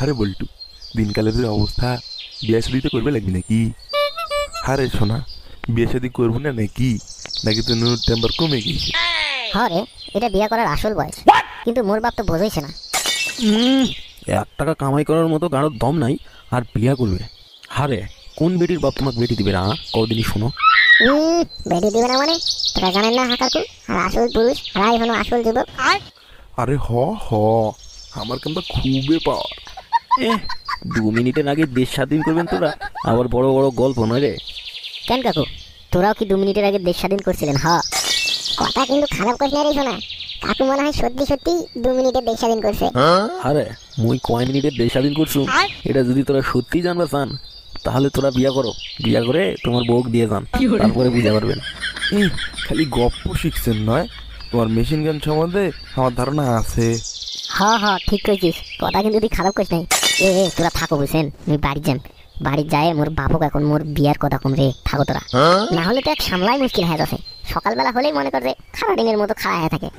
আরে বল্টু, দিনকালের যে অবস্থা, বিয়ে শাদি তো করবে লাগবে নাকি? আরে শোনা, বিয়ে শাদি করবো না নাকি? নাকি তো নুর টেম্পার কমে গেছে? হ্যাঁ রে, এটা বিয়ে করার আসল বয়স, কিন্তু মোর বাপ তো বোঝাইছে না। 1 টাকা কামাই করার মতো কারোর দম নাই আর বিয়া করবে? হারে, কোন বেটির বাপ তোমাকে বেটি দিবে না? কদিনই শোনো। বেটি দিবে না মানে? তোরা জানেন না হাকারকুল আর আসল পুরুষ হারাই হলো আসল যুবক। আরে হ হ, আমার কামটা খুবই পাওয়ার। 2 মিনিটের আগে দেশ স্বাধীন করবেন তোরা, আবার বড় বড় গল্প নয় রে। কেন কাকু, তোরাও কি 2 মিনিটের আগে দেশ স্বাধীন করছিলেন? হ্যাঁ, কথা কিন্তু খারাপ করিস না রে শোনা। কাকু মনে হয় সত্যি সত্যি 2 মিনিটে দেশ স্বাধীন করছে। আরে মুই কয় মিনিটের দেশ স্বাধীন করছু, এটা যদি তোরা সত্যি জানবা চান তাহলে তোরা বিয়া করো, বিয়া করে তোমার বউক দিয়ে যান, তারপরে বুঝতে পারবেন। খালি গপ্প শিখছেন নয়, তোমার মেশিন গান সম্বন্ধে আমার ধারণা আছে। হ্যাঁ হ্যাঁ, ঠিক কইছিস, কথা কিন্তু তুই খারাপ করিস নাই। তোরা থাকো বুঝছেন, আমি বাড়ি যাম। বাড়ি যায় মোর বাপক এখন মোর বিয়ার কথা কম রে, থাকো তোরা। না হলে তো এক সামলাই মুশকিল হয়ে যাচ্ছে। সকালবেলা হলেই মনে কর যে খারাডিনের মতো খাড়া হয়ে থাকে।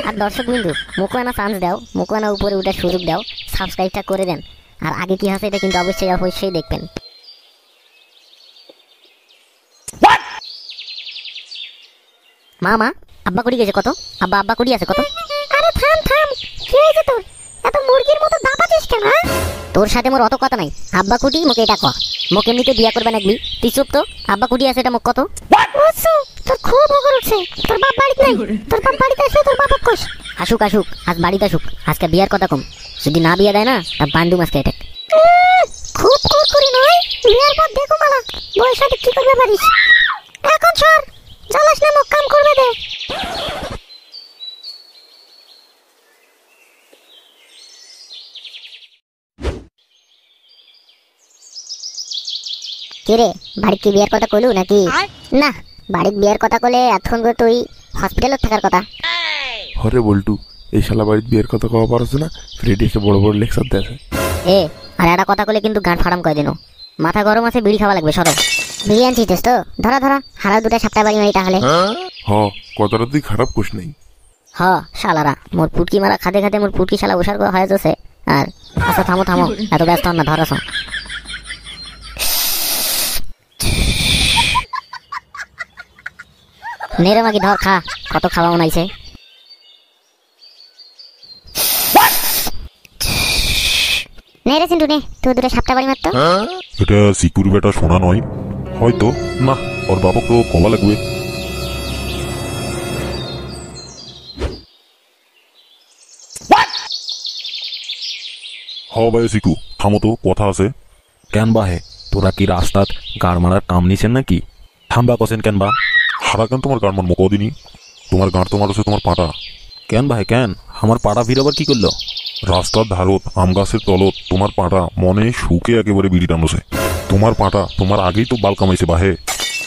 আর দর্শক বিন্দু, মুখোয়ানা চান্স দাও, মুখোয়ানা উপরে উঠার সুযোগ দাও, সাবস্ক্রাইবটা করে দেন। আর আগে কি আছে এটা কিন্তু অবশ্যই অবশ্যই দেখবেন। মা মা, আব্বা করি গেছে কত? আব্বা আব্বা করি আছে কত? আরে থাম থাম, কি হয়েছে তোর? এত মুরগির মতো দাপাচ্ছিস কেন? তোর সাথে মোর অত কথা নাই। আব্বা কুটি মোকে এটা কর, মোকে এমনিতে বিয়া করবে নাকবি? তুই চুপ তো, আব্বা কুটি আছে এটা মোক কত? তোর খুব ওগর উঠছে, তোর বাপ বাড়িতে নাই। তোর বাপ বাড়িতে আসলে তোর বাপক কস। আসুক আসুক, আজ বাড়িতে আসুক, আজকে বিয়ার কথা কম। যদি না বিয়া দেয় না তা বান্ডু মাছকে এটা। খুব করি নয়, বিয়ার পর দেখো মালা বউয়ের সাথে কি করবে পারিস। এখন সর, জ্বালাস না, মোক কাম করবে দে। কিরে, বাড়ির কি বিয়ার কথা কইলু নাকি? না, বাড়ির বিয়ার কথা কলে এতক্ষণ করে তুই হসপিটালত থাকার কথা। হরে বল্টু, এই শালা বাড়ির বিয়ের কথা কওয়া পারছে না, ফ্রেডি এসে বড় বড় লেকচার দেয়। আর একটা কথা কলে কিন্তু গান ফাড়াম কয় দিন। মাথা গরম আছে, বিড়ি খাওয়া লাগবে। সরো, বিড়ি আনছিস তো ধরা ধরা, হারা দুটা সাপটা বাড়ি মারি তাহলে। হ, কথাটা তুই খারাপ কোস নাই। শালারা মোর পুটকি মারা খাতে খাতে মোর পুটকি শালা ওসার হয়ে যাচ্ছে। আর আচ্ছা থামো থামো, এত ব্যস্ত হন না, ধরাস। নেরে মাগি ধর, খা, কত খাওয়া মনাইছে। নেরে চিন্টু নে, তুই দুটো সাপটা বাড়ি মারতো। এটা সিকুর বেটা শোনা নয় হয়তো, না ওর বাবা তো কবা লাগবে। ভাই সিকু, থামো তো, কথা আছে। কেন বা হে, তোরা কি রাস্তাত গাড় মারার কাম নিছেন নাকি? থামবা কছেন কেন বা? হারা কেন তোমার গাড় মার মকদিনী, তোমার গাঁট তোমার আছে তোমার পাটা। কেন ভাই কেন, আমার পাড়া ভিড় আবার কি করলো? রাস্তার ধারত আম গাছের তলত তোমার পাটা মনে সুখে একেবারে বিড়ি টানছে। তোমার পাটা তোমার আগেই তো বাল কামাইছে বাহে।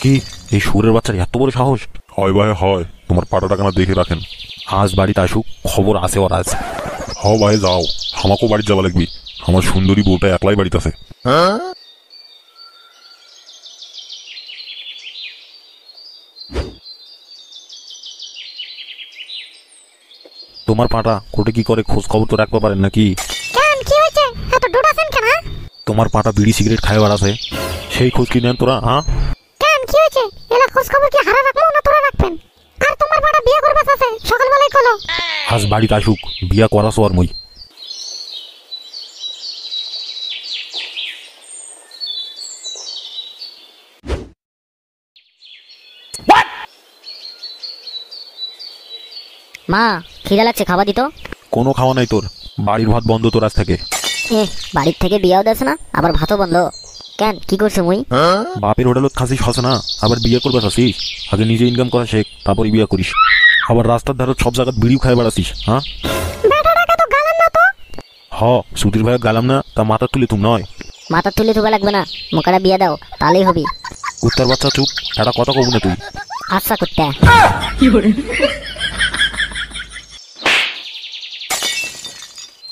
কি, এই সুরের বাচ্চার এত বড় সাহস? হয় বাহে হয়, তোমার পাটাটা কেনা দেখে রাখেন। আজ বাড়িতে আসুক, খবর আছে ওর আজ। বাহে যাও, আমাকেও বাড়ি যাওয়া লাগবি, আমার সুন্দরী বউটা একলাই বাড়িতে আছে। তোমার পাটা কোটে কি করে খোঁজ খবর তো রাখতে পারেন নাকি? কেন কি হয়েছে, এত ডোডাছেন কেন? তোমার পাটা বিড়ি সিগারেট খাইবার আছে, সেই খোঁজ কি নেন তোরা? কেন কি হয়েছে, এলা খোঁজ খবর কি হারা রাখবো না তোরা রাখবেন? আর তোমার বাড়া বিয়ে করবা আছে, সকালবেলায় কলো। আজ বাড়িতে আসুক, বিয়া করাছো আর মই। মা, খিদা লাগছে, খাওয়া দিত। কোনো খাওয়া নাই তোর, বাড়ির ভাত বন্ধ তোর আজ থেকে। বাড়ির থেকে বিয়াও দেছে না, আবার ভাতও বন্ধ? কেন কি করছো মুই? বাপের হোটেলত খাসিস হসে না, আবার বিয়ে করবে খাসিস? আগে নিজে ইনকাম করা শেখ, তারপরে বিয়ে করিস। আবার রাস্তার ধারে সব জায়গায় বিড়িও খাই বেড়াছিস। সুধীর ভাই গালাম না, তা মাথা তুলে তুম নয়। মাথা তুলে থুবা লাগবে না, মোকারা বিয়া দাও, তাহলেই হবি। কুত্তার বাচ্চা চুপ, একটা কথা কব না তুই। আচ্ছা কুত্তা।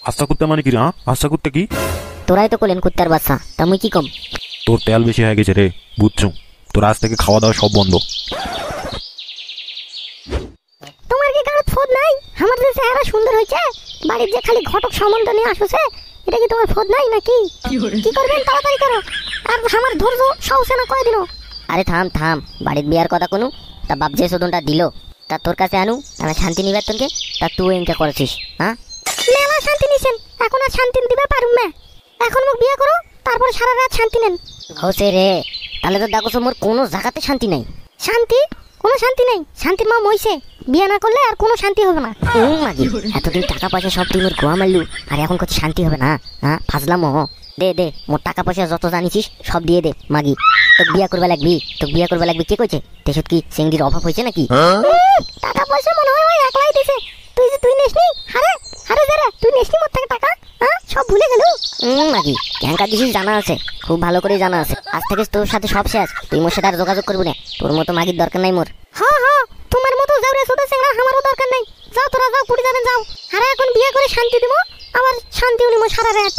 আচ্ছা কুত্তা মানে কি রে? আচ্ছা কুত্তা কি? তোরাই তো করলেন কুত্তার বাচ্চা, তা মুই কি কম? তোর তেল বেশি হয়ে গেছে রে, বুঝছো? তোর আজ থেকে খাওয়া দাওয়া সব বন্ধ। তোমার কি গাড়ি ফোন নাই? আমার যে চেহারা সুন্দর হয়েছে, বাড়ির যে খালি ঘটক সম্বন্ধ নিয়ে আসছে, এটা কি তোমার ফোন নাই নাকি? কি করবেন তাড়াতাড়ি করো, আর আমার ধৈর্য সহসে না কয় দিন। আরে থাম থাম, বাড়ির বিয়ার কথা কোনো, তা বাপ যে শোধনটা দিল তা তোর কাছে আনু আমি শান্তি নিবেদনকে, তা তুই এনকে করেছিস? হ্যাঁ মেলা শান্তি নিছেন, এখন আর শান্তি দিবে পারুম না। এখন মুখ বিয়ে করো, তারপর সারা রাত শান্তি নেন। হোসে রে, তাহলে তো দেখো মোর কোনো জায়গাতে শান্তি নাই। শান্তি? কোনো শান্তি নেই, শান্তির মা মইছে, বিয়ে না করলে আর কোনো শান্তি হবে না। মাগি এতদিন টাকা পয়সা সব তুই মোর গোয়া মারলু, আর এখন কত শান্তি হবে না? হ্যাঁ ফাজলাম। দে দে, মোর টাকা পয়সা যত জানিছিস সব দিয়ে দে মাগি। তোকে বিয়ে করবে লাগবি, তোকে বিয়ে করবে লাগবি কে কইছে? দেশত কি সিংড়ির অভাব হয়েছে নাকি? টাকা পয়সা মনে হয় ওই একলাই দিছে, তুই নেসনি? হারে হারে যারা তুই নেসনি মোর থেকে টাকা? হ্যাঁ সব ভুলে গেল। মাগি ক্যাঙ্কা দিছিস জানা আছে, খুব ভালো করে জানা আছে। আজ থেকে তোর সাথে সব শেষ, তুই মোর সাথে আর যোগাযোগ করবি না। তোর মতো মাগির দরকার নাই মোর। হ্যাঁ হ্যাঁ, তোমার মতো যাওরে ছোট চেংড়া আমারও দরকার নাই। যাও তোরা যাও, পুরি যাবেন যাও। আরে এখন বিয়ে করে শান্তি দিব, আবার শান্তিও নিব সারা রাত।